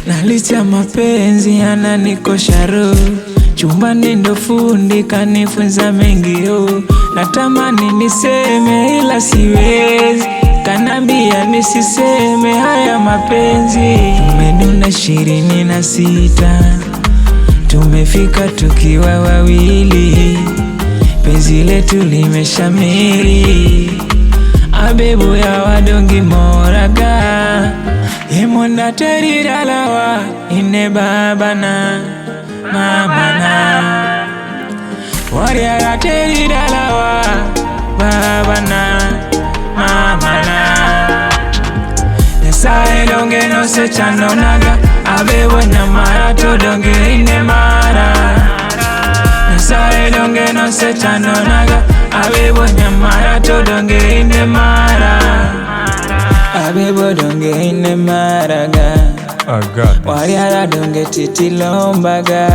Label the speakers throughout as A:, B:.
A: Nalicha mapenzi yananikosha roho, chumbani ndo fundi kanifunza mengi yo. Natamani niseme ila siwezi, kanambia nisiseme haya mapenzi. Tumeduna 26, tumefika tukiwa wawili, penzi letu limeshamiri. Abebu ya wadongi moraga, imonda teridalawa ine babana mamana. Wariara teridalawa babana mamana. Nyasaye donge no se chanonaga, abebo nyamara to donge ine mara. Nyasaye donge no se chanonaga, abebo nyamara to donge ine mara. Abebo donge ine maraga, wariara donge titilombaga.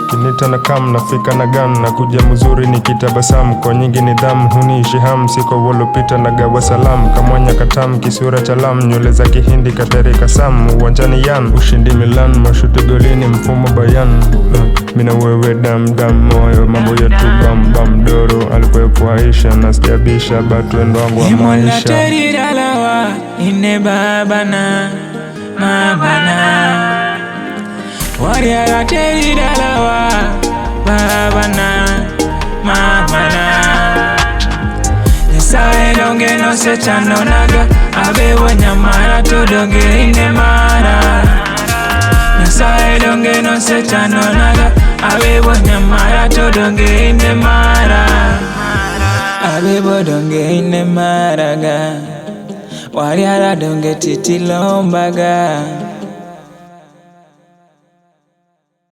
B: Kinita na kam nafika na gam, na kuja mzuri nikitabasamu, kwa nyingi nidhamu huniishi hamu. Siko walopita na gawa salamu, kamwanya katamu kisura chalam, nywele za kihindi katerika samu. Uwanjani yan ushindi Milan, mashuti golini mfumo bayan. Mina wewe dam dam moyo, mambo yetu bam bam doro. Alikuwepo Aisha na sijabisha, batu endo wangu wa maisha.
A: Imonda teridalawa ine babana mamana. Wariara teridalawa babana mamana. Nyasaye donge no se chanonaga, abebo nyamara to donge ine mara. Nyasaye donge no se chanonaga, abebo nyamara to donge ine mara. Abebo donge ine maraga, wariara donge titilombaga.